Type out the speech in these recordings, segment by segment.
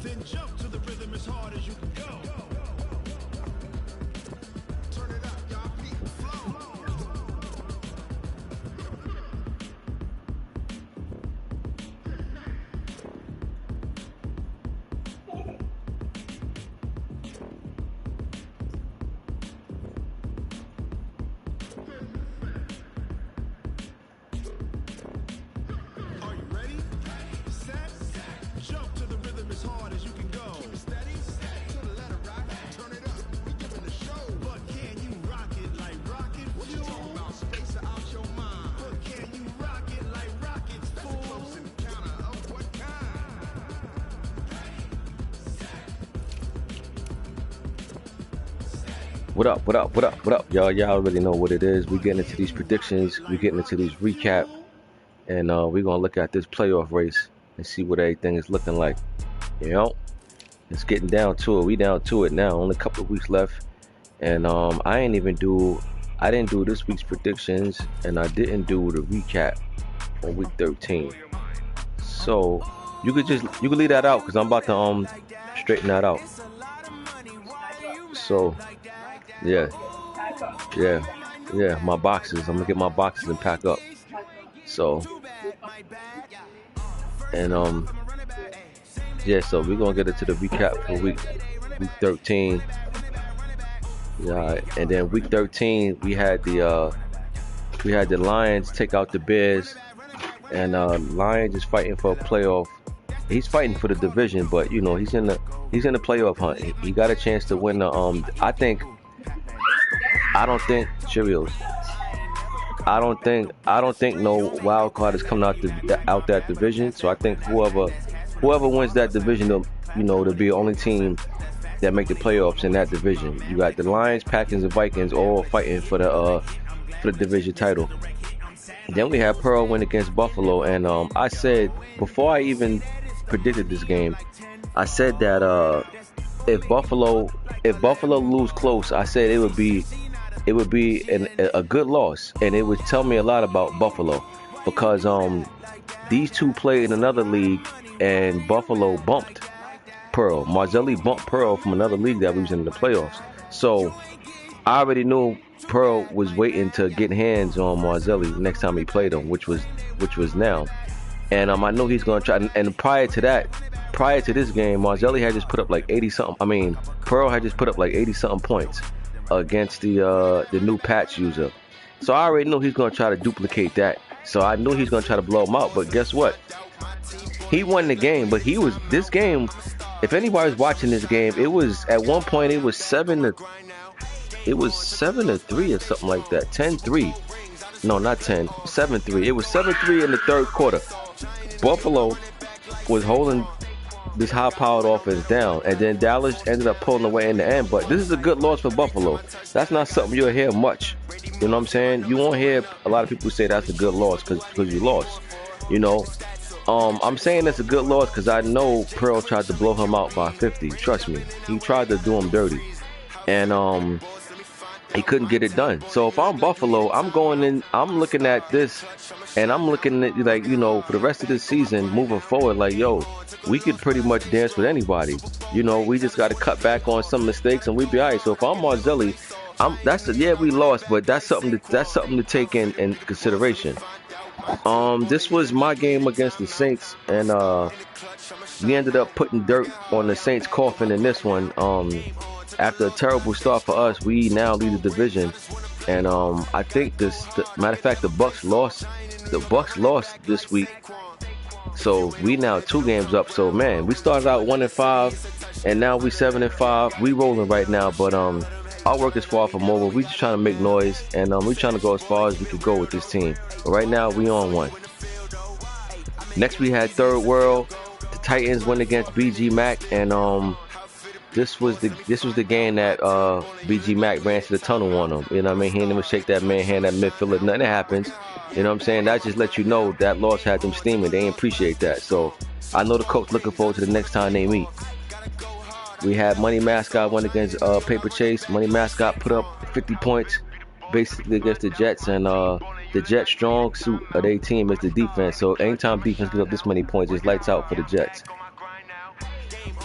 Then jump to the rhythm as hard as you can go. Turn it up, y'all. Beat and flow. Are you ready? Set. Jump to the rhythm as hard as you can go. Keep it steady. To the letter right. Turn it up. We giving the show. But can you rock it like rocket? What you talking about? Space out your mind. But can you rock it like rockets? That's a close encounter of what kind? What up, what up, what up, what up? Y'all already know what it is. We getting into these predictions, we getting into these recap, and we're gonna look at this playoff race and see what everything is looking like. You know, it's getting down to it. We down to it now. Only a couple of weeks left, and I didn't do this week's predictions, and I didn't do the recap on week 13. So you could leave that out because I'm about to straighten that out. So yeah, my boxes. I'm gonna get my boxes and pack up. So and yeah, so we're gonna get into the recap for week 13. Yeah, and then week 13 we had the Lions take out the Bears, and Lions is fighting for a playoff. He's fighting for the division, but you know he's in the playoff hunt. He got a chance to win the I don't think Cheerios. I don't think no wild card is coming out that division. So I think whoever wins that division, they'll be the only team that make the playoffs in that division. You got the Lions, Packers, and Vikings all fighting for the division title. Then we have Pearl win against Buffalo, and I said before I even predicted this game, I said that if Buffalo lose close, I said it would be a good loss, and it would tell me a lot about Buffalo because these two played in another league, and Buffalo bumped Pearl. Marzelli bumped Pearl from another league that was in the playoffs. So I already knew Pearl was waiting to get hands on Marzelli next time he played him, which was now. And I know he's going to try. And prior to this game, Marzelli had just put up like 80 something. I mean, Pearl had just put up like 80 something points against the new patch user. So I already knew he's going to try to duplicate that. So I knew he's going to try to blow him out. But guess what? He won the game. But this game, if anybody's watching this game, it was at one point it was 7-3 or something like that. 10-3. No, not 10. 7-3. It was 7-3 in the third quarter. Buffalo was holding this high-powered offense down, and then Dallas ended up pulling away in the end. But this is a good loss for Buffalo. That's not something you'll hear much. You know what I'm saying? You won't hear a lot of people say that's a good loss because you lost. You know, I'm saying it's a good loss because I know Pearl tried to blow him out by 50. Trust me, he tried to do him dirty, and he couldn't get it done. So if I'm Buffalo, I'm going in, I'm looking at this, and I'm looking at, like, for the rest of this season, moving forward, like, yo, we could pretty much dance with anybody. We just got to cut back on some mistakes, and we'd be all right. So if I'm Marzelli, we lost, but that's something to take in consideration. This was my game against the Saints, and we ended up putting dirt on the Saints' coffin in this one. After a terrible start for us, we now lead the division, and I think matter of fact, the Bucks lost this week, so we now 2 games up. So man, we started out 1-5, and now we 7-5. We rolling right now, but our work is far from over. We just trying to make noise, and we trying to go as far as we could go with this team. But right now, we on 1. Next, we had Third World. The Titans went against BG Mac, and this was the game that BG Mac ran to the tunnel on him. You know what I mean? He didn't even shake that man hand, that midfielder. Nothing happens. You know what I'm saying? That just lets you know that loss had them steaming. They didn't appreciate that. So I know the coach looking forward to the next time they meet. We had Money Mascot went against Paper Chase. Money Mascot put up 50 points basically against the Jets, and the Jets' strong suit of their team is the defense. So anytime defense gives up this many points, it's lights out for the Jets.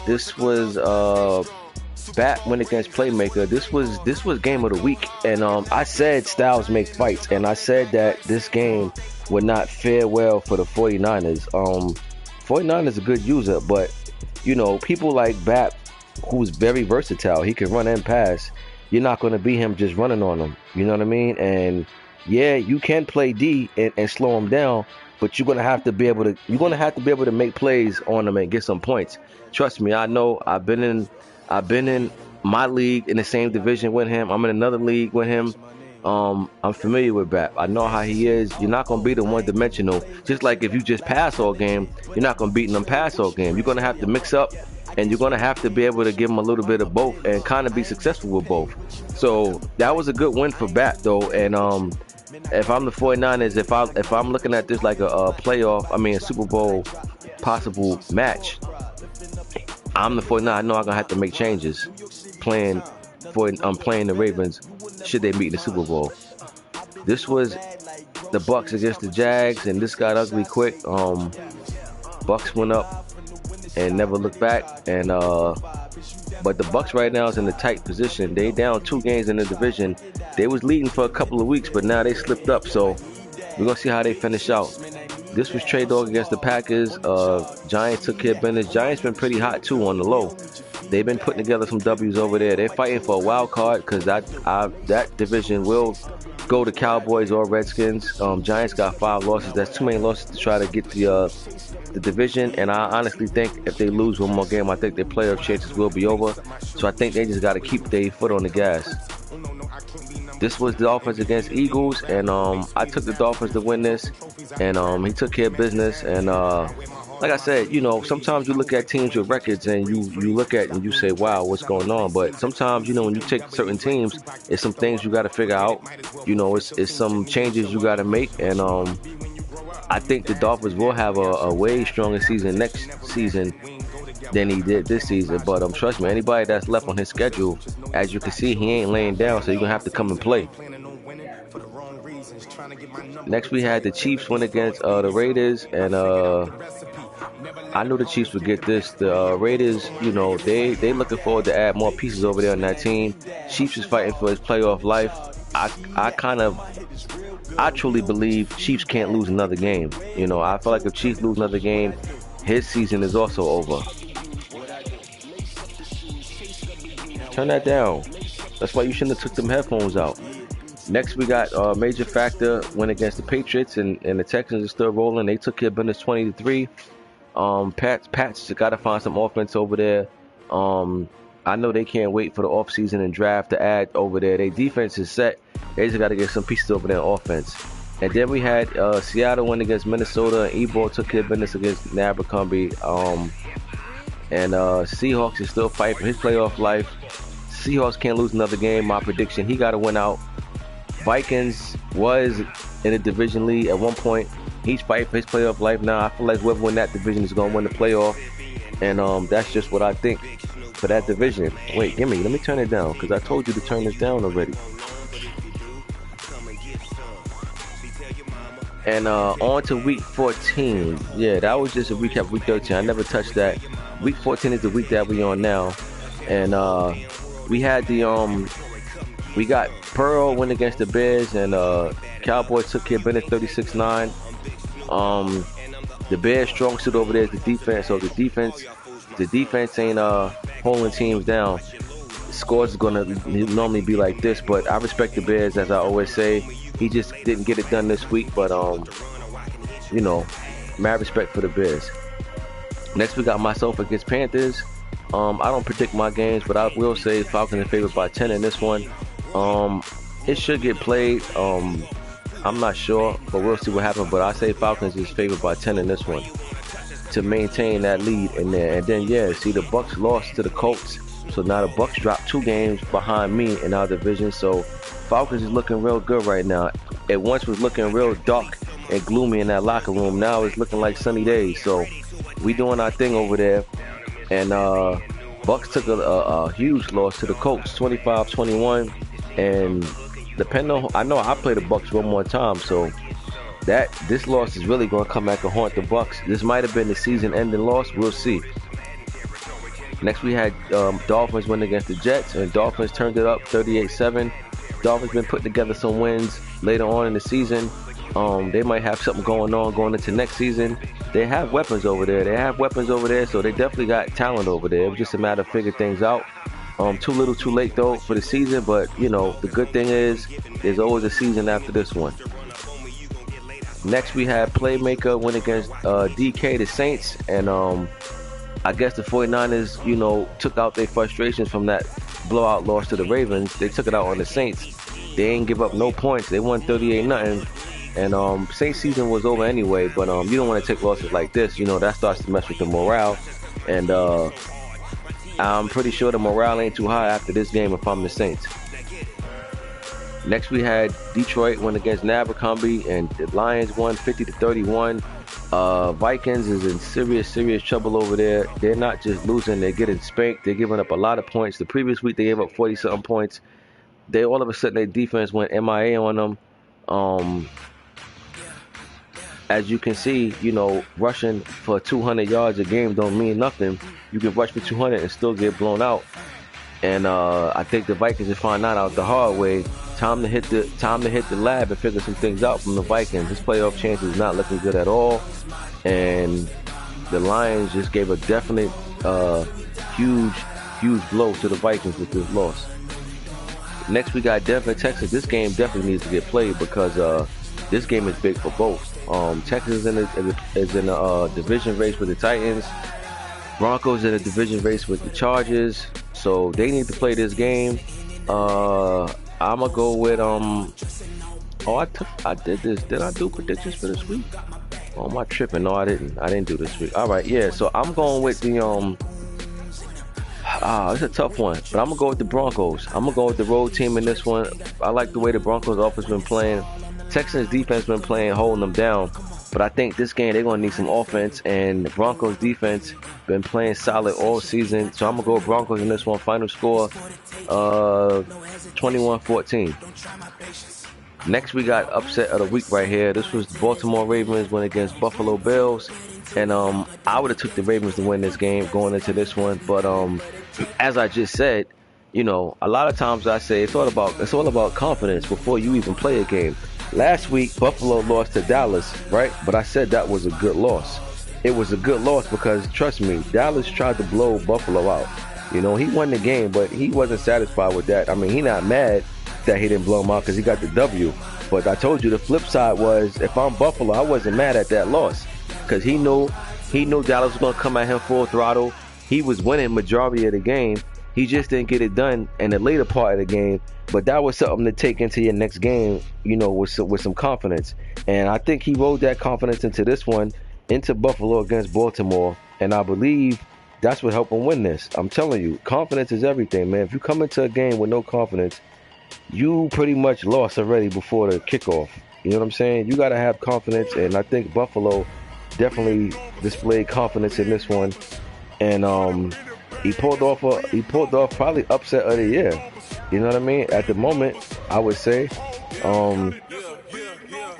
This was Bat went against Playmaker. This was game of the week, and I said Styles make fights, and I said that this game would not fare well for the 49ers. 49ers a good user, but you know, people like Bat, who's very versatile, he can run and pass. You're not going to beat him just running on him. You know what I mean? And yeah, you can play D and slow him down, but you're gonna have to be able to make plays on him and get some points. Trust me, I know. I've been in my league in the same division with him. I'm in another league with him. I'm familiar with Bat. I know how he is. You're not gonna beat him one dimensional. Just like if you just pass all game, you're not gonna beat him pass all game. You're gonna have to mix up, and you're gonna have to be able to give him a little bit of both and kind of be successful with both. So that was a good win for Bat though. And if I'm the 49ers, if I'm looking at this like a Super Bowl possible match, I'm the 49ers. I know I'm gonna have to make changes playing the Ravens should they meet in the Super Bowl. This was the Bucks against the Jags, and this got ugly quick. Bucks went up and never looked back, and but the Bucks right now is in a tight position. They down 2 games in the division. They was leading for a couple of weeks, but now they slipped up. So we're gonna see how they finish out. This was Trey Dog against the Packers. Giants took care of business. Giants been pretty hot too on the low. They've been putting together some W's over there. They're fighting for a wild card because that division will go to Cowboys or Redskins. Giants got 5 losses. That's too many losses to try to get the division. And I honestly think if they lose one more game, I think their playoff chances will be over. So I think they just got to keep their foot on the gas. This was the Dolphins against Eagles, and I took the Dolphins to win this, and he took care of business. And like I said, you know, sometimes you look at teams with records and you look at and you say, wow, what's going on? But sometimes, you know, when you take certain teams, it's some things you got to figure out. You know, it's some changes you got to make, and I think the Dolphins will have a way stronger season next season than he did this season. But trust me, anybody that's left on his schedule, as you can see, he ain't laying down, so you're gonna have to come and play. Next we had the Chiefs win against the Raiders, and I knew the Chiefs would get this. The Raiders, you know, they looking forward to add more pieces over there on that team. Chiefs is fighting for his playoff life. I truly believe Chiefs can't lose another game. You know, I feel like if Chiefs lose another game, his season is also over. Turn that down. That's why you shouldn't have took them headphones out. Next, we got Major Factor win against the Patriots, and the Texans are still rolling. They took care of business 20-3. Pats got to find some offense over there. I know they can't wait for the offseason and draft to add over there. Their defense is set. They just got to get some pieces over there on offense. And then we had Seattle win against Minnesota, and Ebo took care of business against Abercrombie. And Seahawks is still fighting for his playoff life. Seahawks can't lose another game. My prediction, he got to win out. Vikings was in a division lead at one point. He's fighting for his playoff life now. I feel like whoever win that division is going to win the playoff. And that's just what I think for that division. Wait, let me turn it down because I told you to turn this down already. And on to week 14. Yeah, that was just a recap of week 13. I never touched that. Week 14 is the week that we on now. And we had we got Pearl win against the Bears, and Cowboys took care of Bennett 36-9. The Bears' strong suit over there is the defense. So the defense ain't holding teams down. The scores is gonna normally be like this, but I respect the Bears, as I always say. He just didn't get it done this week, but you know, mad respect for the Bears. Next, we got myself against Panthers. I don't predict my games, but I will say Falcons are favored by 10 in this one. It should get played. I'm not sure, but we'll see what happens. But I say Falcons is favored by 10 in this one to maintain that lead in there. And then, yeah, see, the Bucks lost to the Colts. So now the Bucks dropped 2 games behind me in our division. So Falcons is looking real good right now. It once was looking real dark and gloomy in that locker room. Now it's looking like sunny days. So we doing our thing over there. And Bucks took a huge loss to the Colts, 25-21. And depending on, I know I play the Bucks one more time, so this loss is really going to come back and haunt the Bucks. This might have been the season-ending loss. We'll see. Next, we had Dolphins win against the Jets, and Dolphins turned it up 38-7. Dolphins been putting together some wins later on in the season. They might have something going on going into next season. They have weapons over there. So they definitely got talent over there. It was just a matter of figuring things out. Too little, too late though for the season. But you know, the good thing is, there's always a season after this one. Next, we had Playmaker win against DK, the Saints, and I guess the 49ers, you know, took out their frustrations from that blowout loss to the Ravens. They took it out on the Saints. They ain't give up no points. They won 38-0. And Saints season was over anyway, but you don't want to take losses like this. You know, that starts to mess with the morale. And I'm pretty sure the morale ain't too high after this game if I'm the Saints. Next, we had Detroit win against Abercrombie, and the Lions won 50-31. Vikings is in serious trouble over there. They're not just losing, they're getting spanked. They're giving up a lot of points. The previous week, they gave up 40-something points. They all of a sudden, their defense went MIA on them. As you can see, you know, rushing for 200 yards a game don't mean nothing. You can rush for 200 and still get blown out. And I think the Vikings will find that out the hard way. Time to hit the lab and figure some things out from the Vikings. This playoff chance is not looking good at all. And the Lions just gave a definite huge blow to the Vikings with this loss. Next, we got Denver, Texas. This game definitely needs to get played because this game is big for both. Texas is in a division race with the Titans. Broncos in a division race with the Chargers. So they need to play this game. I'm gonna go with I did this. Did I do predictions for this week? Oh, am I tripping? No, I didn't do this week. All right, yeah. So I'm going with the it's a tough one, but I'm gonna go with the Broncos. I'm gonna go with the road team in this one. I like the way the Broncos offense been playing. Texans defense been playing, holding them down. But I think this game they're gonna need some offense, and the Broncos defense been playing solid all season. So I'm gonna go with Broncos in this one. Final score 21-14. Next, we got upset of the week right here. This was the Baltimore Ravens went against Buffalo Bills, and I would have took the Ravens to win this game going into this one. But as I just said, you know, a lot of times I say it's all about confidence before you even play a game. Last week, Buffalo lost to Dallas, right? But I said that was a good loss. It was a good loss because, trust me, Dallas tried to blow Buffalo out. You know, he won the game, but he wasn't satisfied with that. I mean, he not mad that he didn't blow him out because he got the W. But I told you the flip side was, if I'm Buffalo, I wasn't mad at that loss because he knew Dallas was going to come at him full throttle. He was winning majority of the game. He just didn't get it done in the later part of the game. But that was something to take into your next game, you know, with some confidence. And I think he rode that confidence into this one, into Buffalo against Baltimore. And I believe that's what helped him win this. I'm telling you, confidence is everything, man. If you come into a game with no confidence, you pretty much lost already before the kickoff. You know what I'm saying? You got to have confidence. And I think Buffalo definitely displayed confidence in this one. And he pulled off probably upset of the year. You know what I mean? At the moment, I would say, I'm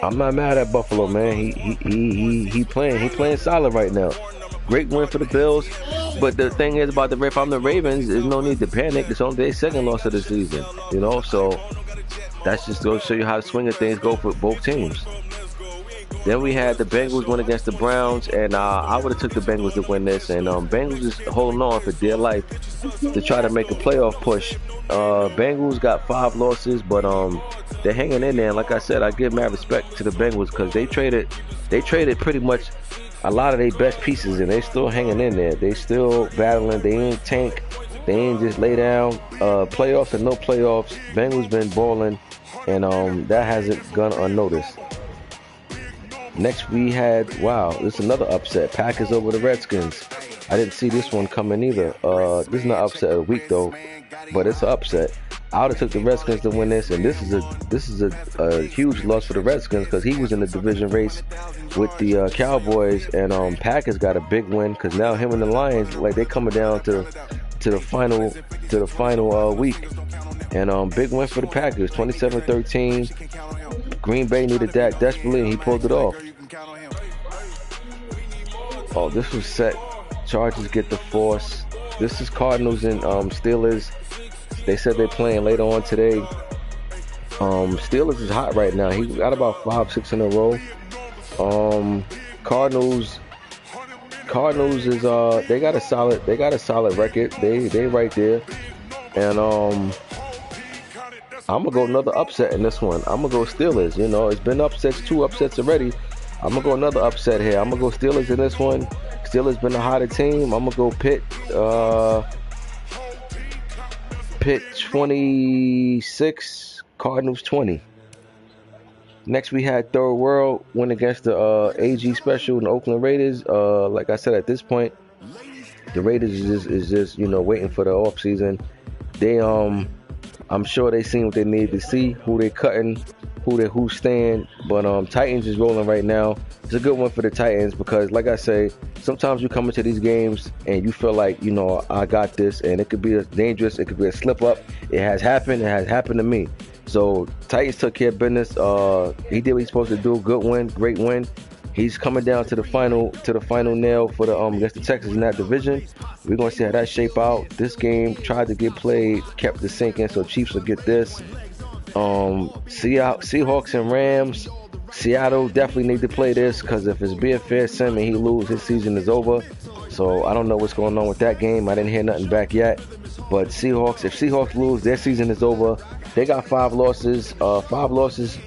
not mad at Buffalo, man. He playing solid right now. Great win for the Bills. But the thing is about if I'm the Ravens, there's no need to panic. It's only their second loss of the season. You know, so that's just going to show you how swinging things go for both teams. Then we had the Bengals win against the Browns, and I would have took the Bengals to win this. And Bengals is holding on for dear life to try to make a playoff push. Bengals got 5 losses, but they're hanging in there. And like I said, I give mad respect to the Bengals because they traded pretty much a lot of their best pieces, and they still hanging in there. They still battling. They ain't tank. They ain't just lay down. Playoffs and no playoffs. Bengals been balling, and that hasn't gone unnoticed. Next, we had, this is another upset. Packers over the Redskins. I didn't see this one coming either. This is not upset of the week, though, but it's an upset. I would have took the Redskins to win this, and this is a huge loss for the Redskins because he was in the division race with the Cowboys, and Packers got a big win because now him and the Lions, like, they coming down to the final week, and big win for the Packers, 27-13. Green Bay needed that desperately, and he pulled it off. Oh, this was set. Chargers get the force. This is Cardinals and Steelers. They said they're playing later on today. Steelers is hot right now. He got about 5-6 in a row. Cardinals is they got a solid record. They right there. And I'm gonna go another upset in this one. I'm gonna go Steelers. You know, it's been two upsets already. I'm gonna go another upset here. I'm gonna go Steelers in this one. Steelers been a hotter team. I'm gonna go Pitt. Pitt 26, Cardinals 20. Next, we had Third World win against the AG Special and the Oakland Raiders. Like I said, at this point, the Raiders is just waiting for the off season. They I'm sure they seen what they need to see, who they cutting, who's staying. But Titans is rolling right now. It's a good one for the Titans because, like I say, sometimes you come into these games and you feel like I got this, and it could be dangerous. It could be a slip up. It has happened. It has happened to me. So Titans took care of business. He did what he's supposed to do. Good win, great win. He's coming down to the final nail for the against the Texans in that division. We're gonna see how that shape out. This game tried to get played, kept the sinking, so Chiefs will get this. Seahawks and Rams. Seattle definitely need to play this because if it's being fair, Sim and he lose, his season is over. So I don't know what's going on with that game. I didn't hear nothing back yet. But if Seahawks lose, their season is over. They got 5 losses. 5 losses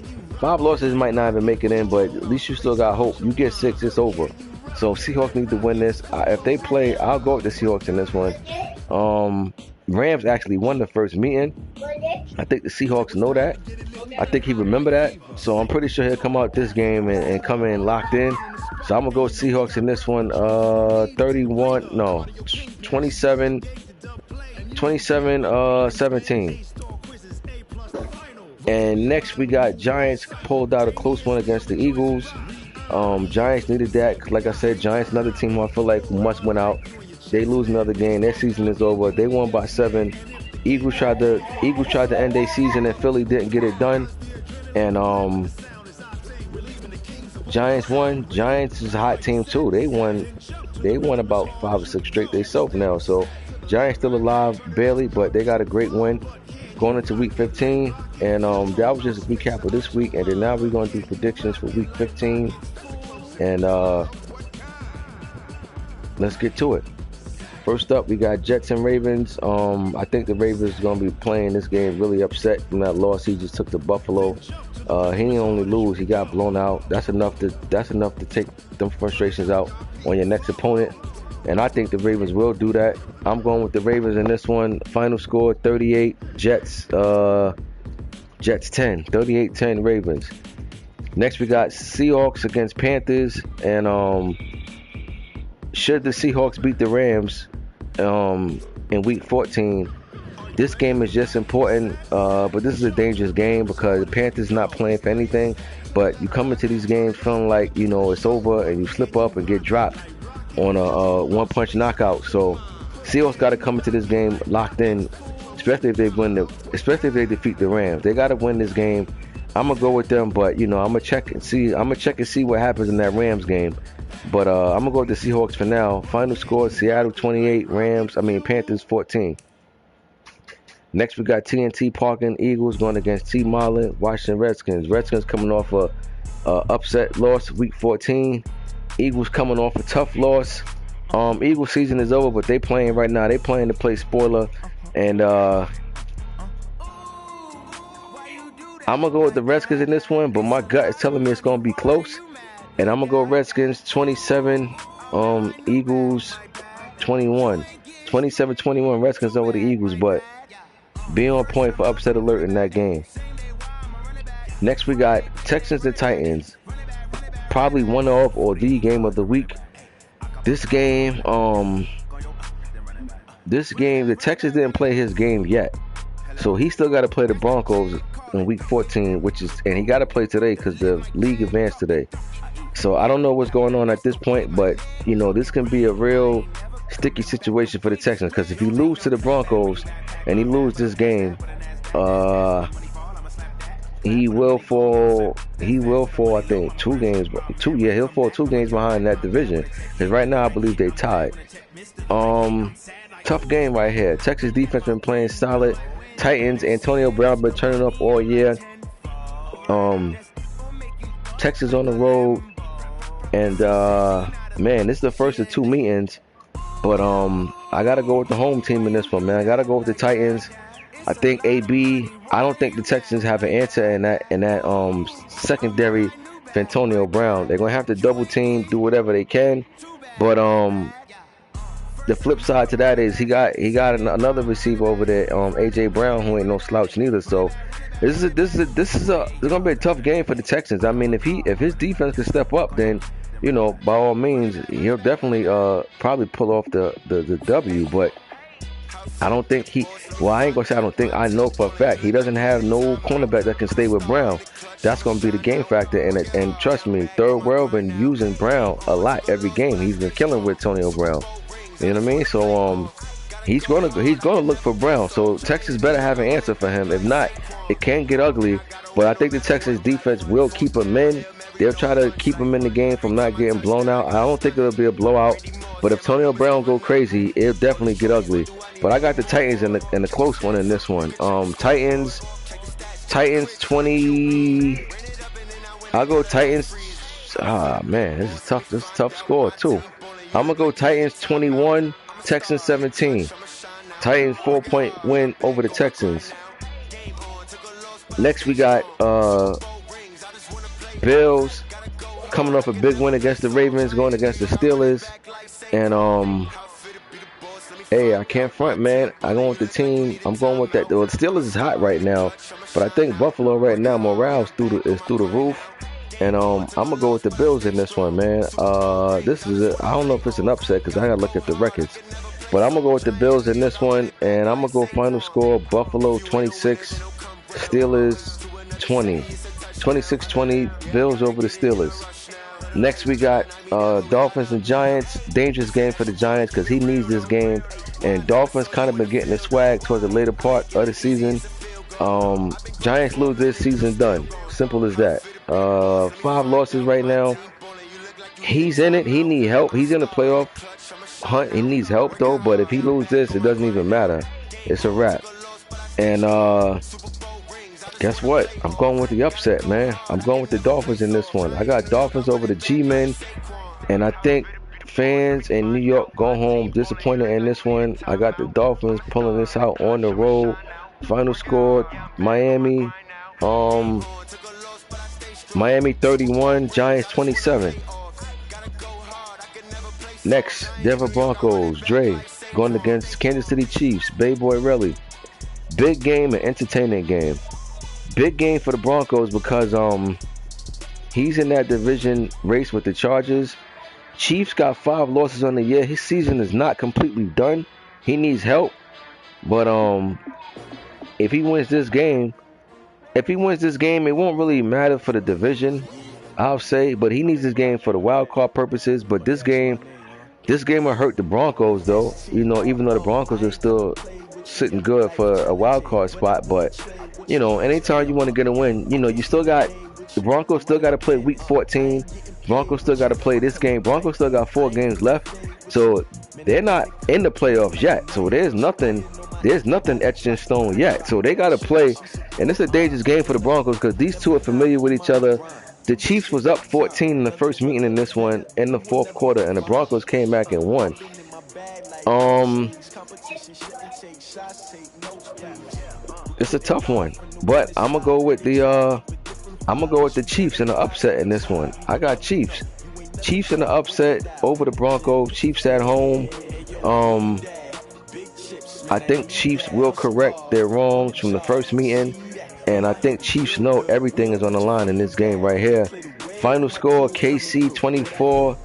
might not even make it in, but at least you still got hope. You get 6, it's over. So Seahawks need to win this. If they play, I'll go with the Seahawks in this one. Rams actually won the first meeting. I think the Seahawks know that. I think he remember that. So I'm pretty sure he'll come out this game and come in locked in. So I'm going to go Seahawks in this one. 27-17. And next we got Giants pulled out a close one against the Eagles. Giants needed that. Like I said, Giants, another team who I feel like must win out. They lose another game. Their season is over. They won by 7. Eagles tried to end their season, and Philly didn't get it done. And Giants won. Giants is a hot team too. They won about 5 or 6 straight themselves now. So Giants still alive, barely, but they got a great win going into week 15. And that was just a recap of this week. And then now we're going to do predictions for week 15. And let's get to it. First up, we got Jets and Ravens. I think the Ravens are going to be playing this game really upset from that loss he just took to Buffalo. He didn't only lose, he got blown out. That's enough to take them frustrations out on your next opponent. And I think the Ravens will do that. I'm going with the Ravens in this one. Final score 38 Jets 10. 38-10 Ravens. Next we got Seahawks against Panthers. And should the Seahawks beat the Rams in week 14, this game is just important. But this is a dangerous game because the Panthers not playing for anything. But you come into these games feeling like it's over, and you slip up and get dropped on a one-punch knockout. So Seahawks got to come into this game locked in, especially if they defeat the Rams. They got to win this game. I'm gonna go with them, but I'm gonna check and see what happens in that Rams game. But I'm gonna go with the Seahawks for now. Final score: Seattle 28, Panthers 14. Next we got TNT Parking Eagles going against T Marlin Washington Redskins. Redskins coming off a upset loss week 14. Eagles coming off a tough loss. Eagles season is over, but they playing right now. They playing to play spoiler, and I'm gonna go with the Redskins in this one. But my gut is telling me it's gonna be close, and I'm gonna go Redskins 27, Eagles 21. 27-21 Redskins over the Eagles, but be on point for upset alert in that game. Next we got Texans and Titans. Probably one of or the game of the week. This game, the Texans didn't play his game yet, so he still got to play the Broncos in week 14, and he got to play today because the league advanced today. So I don't know what's going on at this point, but this can be a real sticky situation for the Texans because if he lose to the Broncos and he lose this game, he will fall. I think 2 games. He'll fall 2 games behind that division because right now I believe they tied. Tough game right here. Texas defense been playing solid. Titans, Antonio Brown been turning up all year. Texas on the road, and man, this is the first of 2 meetings. But I gotta go with the home team in this one, man. I gotta go with the Titans. I think AB. I don't think the Texans have an answer in that secondary for Antonio Brown. They're gonna have to double team, do whatever they can. But the flip side to that is he got another receiver over there, AJ Brown, who ain't no slouch neither. So this is gonna be a tough game for the Texans. I mean, if his defense can step up, then by all means he'll definitely probably pull off the W. But I don't think I ain't gonna say I don't think, I know for a fact he doesn't have no cornerback that can stay with Brown. That's gonna be the game factor, and trust me, Third World been using Brown a lot every game. He's been killing with Antonio Brown. You know what I mean? So he's gonna look for Brown. So Texas better have an answer for him. If not, it can get ugly. But I think the Texas defense will keep him in. They'll try to keep him in the game from not getting blown out. I don't think it'll be a blowout. But if Antonio Brown go crazy, it'll definitely get ugly. But I got the Titans in the close one in this one. Titans 20. I'll go Titans. Ah man, this is tough. This is a tough score too. I'm gonna go Titans 21, Texans 17. Titans 4-point win over the Texans. Next we got Bills coming off a big win against the Ravens, going against the Steelers. And hey, I can't front, man. I'm going with the team. I'm going with that. Well, the Steelers is hot right now, but I think Buffalo right now, morale is through the roof. And I'm gonna go with the Bills in this one, man. This is I don't know if it's an upset because I gotta look at the records, but I'm gonna go with the Bills in this one, and I'm gonna go final score: Buffalo 26, Steelers 20, 26-20, Bills over the Steelers. Next we got Dolphins and Giants. Dangerous game for the Giants because he needs this game, and Dolphins kind of been getting the swag towards the later part of the season. Giants lose this season, done. Simple as that. 5 losses right now. He's in it. He needs help. He's in the playoff hunt. He needs help though. But if he loses this, it doesn't even matter. It's a wrap. And guess what? I'm going with the upset, man. I'm going with the Dolphins in this one. I got Dolphins over the G-Men, and I think fans in New York go home disappointed in this one. I got the Dolphins pulling this out on the road. Final score: Miami 31, Giants 27. Next, Denver Broncos, Dre going against Kansas City Chiefs, Bay Boy Relly. Big game and entertaining game. Big game for the Broncos because he's in that division race with the Chargers. Chiefs got 5 losses on the year. His season is not completely done. He needs help. But if he wins this game, it won't really matter for the division, I'll say. But he needs this game for the wild card purposes. But this game will hurt the Broncos, though. Even though the Broncos are still sitting good for a wild card spot. But anytime you want to get a win, the Broncos still got to play Week 14. Broncos still got to play this game. Broncos still got 4 games left, so they're not in the playoffs yet. So there's nothing etched in stone yet. So they got to play, and it's a dangerous game for the Broncos because these two are familiar with each other. The Chiefs was up 14 in the first meeting in this one in the 4th quarter, and the Broncos came back and won. It's a tough one, but I'm gonna go with the Chiefs in the upset in this one. I got Chiefs in the upset over the Broncos. Chiefs at home. I think Chiefs will correct their wrongs from the first meeting, and I think Chiefs know everything is on the line in this game right here. Final score: KC 24,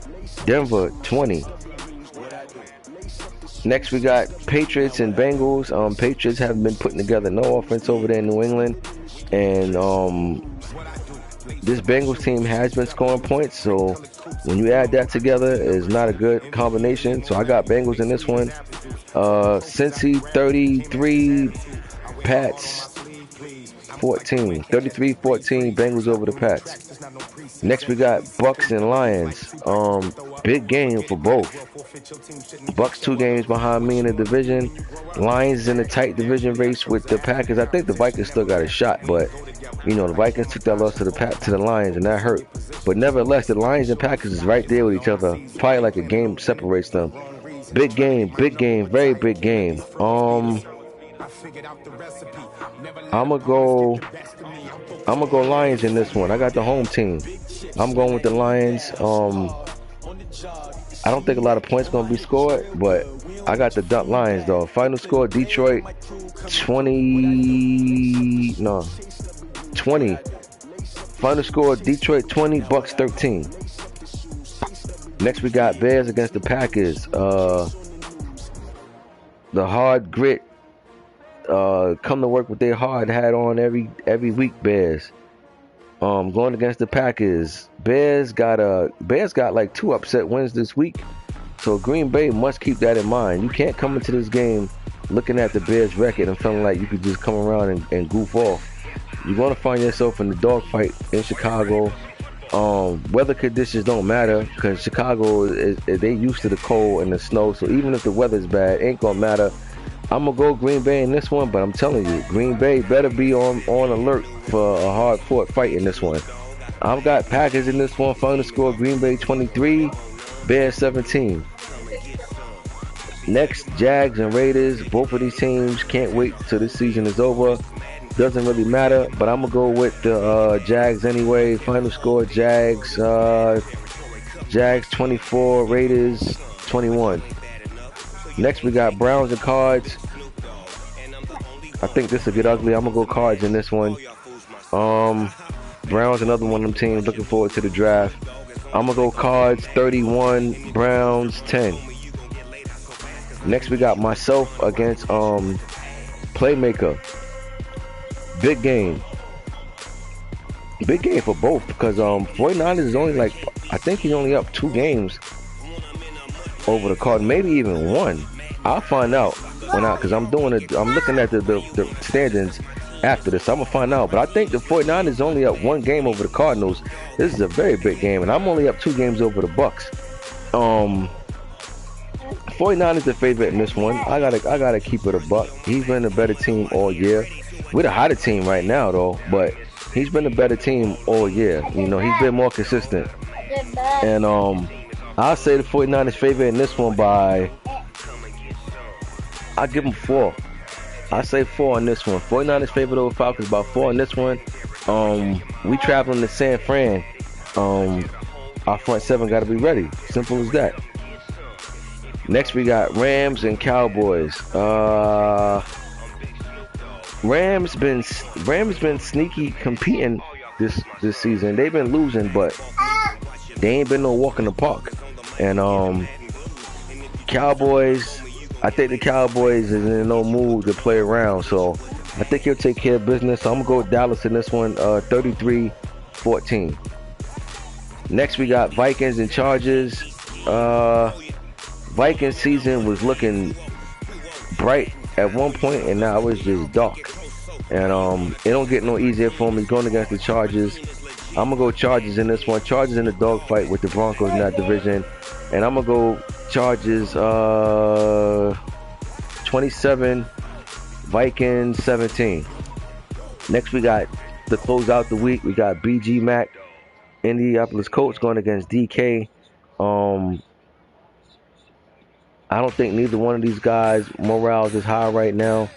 Denver 20. Next we got Patriots and Bengals. Patriots haven't been putting together no offense over there in New England, and this Bengals team has been scoring points, so when you add that together, it's not a good combination. So I got Bengals in this one. Cincy 33, Pats 14. 33-14, Bengals over the Pats. Next we got Bucks and Lions. Big game for both. Bucks 2 games behind me in the division. Lions is in a tight division race with the Packers. I think the Vikings still got a shot, but you know the Vikings took that loss to the Lions and that hurt. But nevertheless, the Lions and Packers is right there with each other. Probably like a game separates them. Big game, very big game. I'ma go Lions in this one. I got the home team. I'm going with the Lions. I don't think a lot of points gonna be scored, but I got the Lions though. Final score: Detroit 20. Final score: Detroit 20, Bucks 13. Next we got Bears against the Packers. The hard grit. Come to work with their hard hat on every week. Bears. Going against the Packers. Bears got like 2 upset wins this week, so Green Bay must keep that in mind. You can't come into this game looking at the Bears record and feeling like you could just come around and goof off. You're going to find yourself in the dogfight in Chicago. Weather conditions don't matter because Chicago they used to the cold and the snow, so even if the weather's bad, it ain't gonna matter. I'm gonna go Green Bay in this one, but I'm telling you, Green Bay better be on alert for a hard-fought fight in this one. I've got Packers in this one. Final score: Green Bay 23, Bears 17. Next, Jags and Raiders. Both of these teams can't wait till this season is over. Doesn't really matter, but I'm gonna go with the Jags anyway. Final score: Jags 24, Raiders 21. Next, we got Browns and Cards. I think this will get ugly. I'm gonna go Cards in this one. Browns, another one of them teams. Looking forward to the draft. I'm gonna go Cards 31, Browns 10. Next, we got myself against Playmaker. Big game. Big game for both because 49ers is only like, I think he's only up 2 games over the Card, maybe even 1. I'll find out because I'm looking at the standings after this. I'm gonna find out, but I think the 49ers is only up 1 game over the Cardinals. This is a very big game, and I'm only up 2 games over the Bucks. 49ers the favorite in this one. I gotta keep it a buck. He's been a better team all year. We're the hotter team right now though, but he's been a better team all year. You know, he's been more consistent. And I'll say the 49ers favorite in this one by, I'll give them 4. I say 4 on this one. 49ers favorite over Falcons by 4 on this one. We traveling to San Fran. Our front 7 got to be ready. Simple as that. Next we got Rams and Cowboys. Rams been sneaky competing this season. They've been losing, but they ain't been no walk in the park. And Cowboys, I think the Cowboys is in no mood to play around, so I think he'll take care of business. So I'm gonna go with Dallas in this one, 33-14. Next we got Vikings and Chargers. Vikings season was looking bright at one point, and now it's just dark. And it don't get no easier for him. He's going against the Chargers. I'm gonna go Chargers in this one. Chargers in the dogfight with the Broncos in that division, and I'm gonna go Chargers 27, Vikings 17. Next we got to close out the week. We got BG Mac, Indianapolis Colts going against DK. I don't think neither one of these guys' morale is high right now,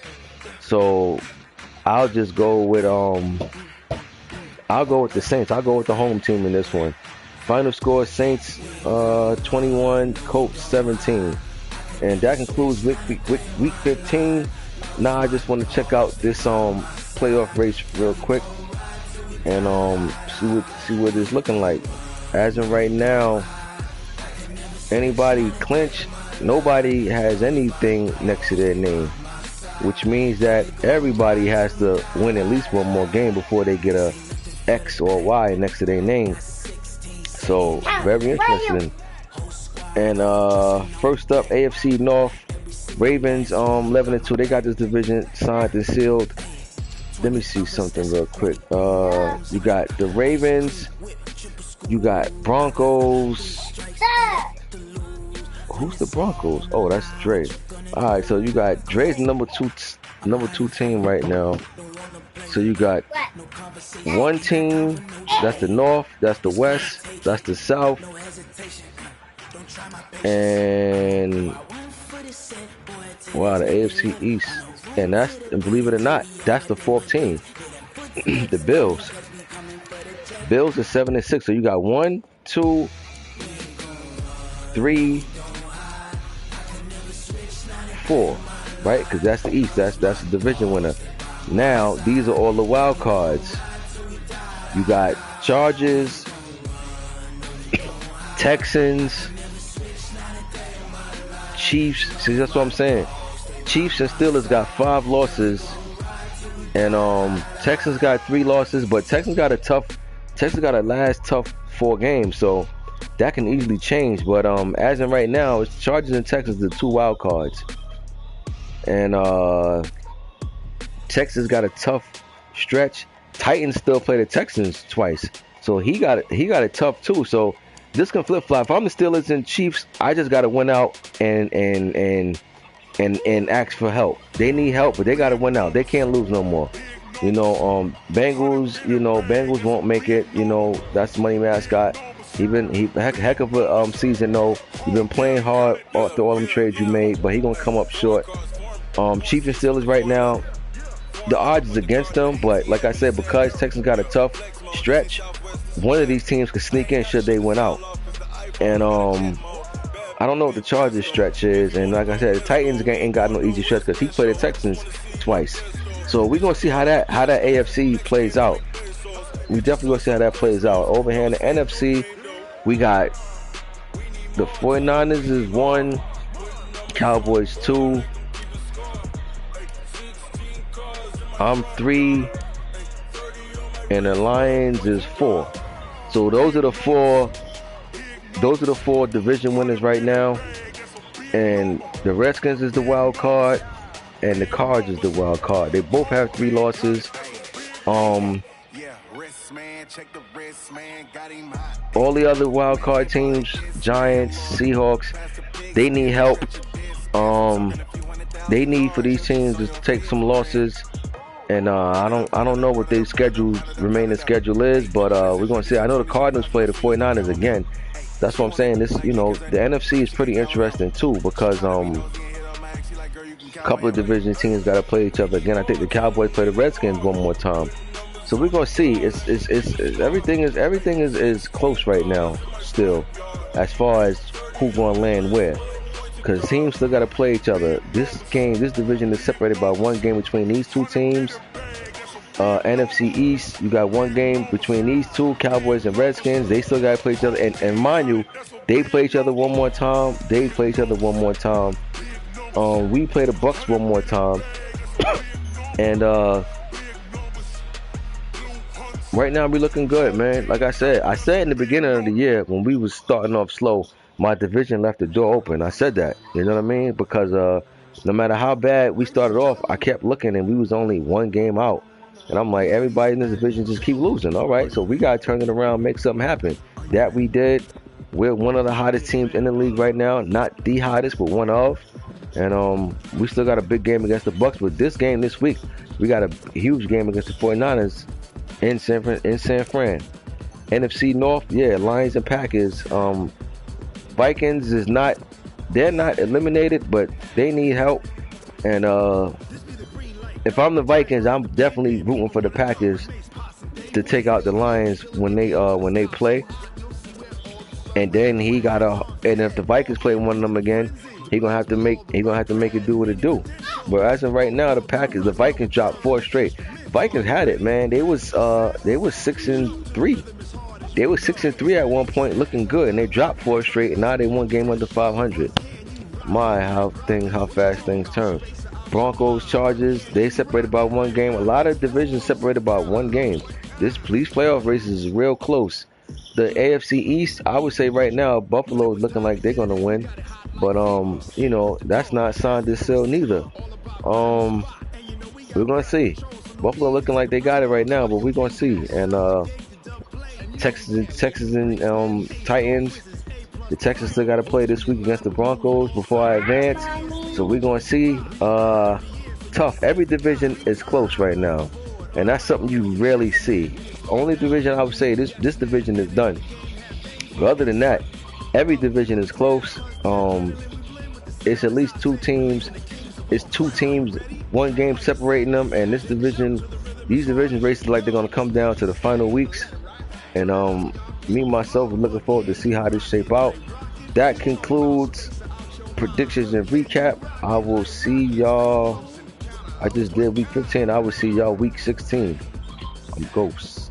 so I'll just go with the Saints. I'll go with the home team in this one. Final score: Saints 21, Colts 17. And that concludes week 15. Now I just want to check out this playoff race real quick and see what it's looking like. As of right now, anybody clinch? Nobody has anything next to their name, which means that everybody has to win at least one more game before they get a X or Y next to their name. So very interesting. And first up, AFC North, Ravens 11-2. They got this division signed and sealed. let me see something real quick. You got the Ravens, you got Broncos. Who's the Broncos? Oh, that's Dre. All right, so you got Dre's number two team right now. So you got one team, that's the North, that's the West, that's the South, and wow, the AFC East. And that's, and believe it or not, that's the fourth team, the Bills. Bills are 7-6. So you got 1, 2, 3, 4, right? Because that's the East. That's the division winner. Now these are all the wild cards. You got Chargers, Texans, Chiefs. See, that's what I'm saying. Chiefs and Steelers got 5 losses, and Texans got 3 losses. But Texans got a last tough 4 games, so that can easily change. But as in right now, it's Chargers and Texans, the 2 wild cards, and Texas got a tough stretch. Titans still play the Texans twice, so he got it tough too. So this can flip flop. If I'm the Steelers and Chiefs, I just got to win out and ask for help. They need help, but they got to win out. They can't lose no more. Bengals. Bengals won't make it. That's the money mascot. He heck of a season though. You've been playing hard after all them trades you made, but he gonna come up short. Chiefs and Steelers right now, the odds is against them, but like I said, because Texans got a tough stretch, one of these teams could sneak in should they win out. And I don't know what the Chargers stretch is, and like I said, the Titans ain't got no easy stretch because he played the Texans twice. So we're gonna see how that AFC plays out. We definitely gonna see how that plays out. Over here in the NFC, we got the 49ers is 1, Cowboys 2. I'm 3, and the Lions is 4. So those are the four division winners right now. And the Redskins is the wild card, and the Cards is the wild card. They both have 3 losses. All the other wild card teams, Giants, Seahawks, they need help. They need for these teams to take some losses. And I don't know what their remaining schedule is, but we're gonna see. I know the Cardinals play the 49ers again. That's what I'm saying. The NFC is pretty interesting too, because a couple of division teams got to play each other again. I think the Cowboys play the Redskins one more time. So we're gonna see. It's everything is close right now still, as far as who gonna land where. Because teams still got to play each other. This division is separated by 1 game between these 2 teams. NFC East, you got 1 game between these 2, Cowboys and Redskins. They still got to play each other. And mind you, they play each other one more time. They play each other one more time. We play the Bucks one more time. And right now we're looking good, man. Like I said in the beginning of the year when we was starting off slow, my division left the door open. I said that, you know what I mean? Because no matter how bad we started off, I kept looking and we was only 1 game out. And I'm like, everybody in this division just keep losing. All right, so we got to turn it around, make something happen. That we did. We're one of the hottest teams in the league right now. Not the hottest, but one of. And we still got a big game against the Bucks. But this game this week, we got a huge game against the 49ers in San Fran. NFC North, yeah, Lions and Packers. Vikings they're not eliminated, but they need help. And if I'm the Vikings, I'm definitely rooting for the Packers to take out the Lions when they play. And then and if the Vikings play one of them again, he gonna have to make it do what it do. But as of right now, the Vikings dropped 4 straight. Vikings had it, man. They was 6-3. They were 6-3 at one point, looking good, and they dropped 4 straight, and now they 1 game under 500. My, how fast things turn. Broncos, Chargers, they separated by 1 game. A lot of divisions separated by 1 game. These playoff races is real close. The AFC East, I would say right now, Buffalo is looking like they're gonna win, but that's not signed to seal neither. We're gonna see. Buffalo looking like they got it right now, but we're gonna see. And Texas and Titans. The Texans still got to play this week against the Broncos before I advance. So we're gonna see. Tough. Every division is close right now, and that's something you rarely see. Only division I would say this division is done. But other than that, every division is close. It's at least two teams. It's two teams, one game separating them, and these division races like they're gonna come down to the final weeks. And me myself are looking forward to see how this shape out. That concludes predictions and recap. I will see y'all. I just did week 15. I will see y'all week 16. I'm Ghost.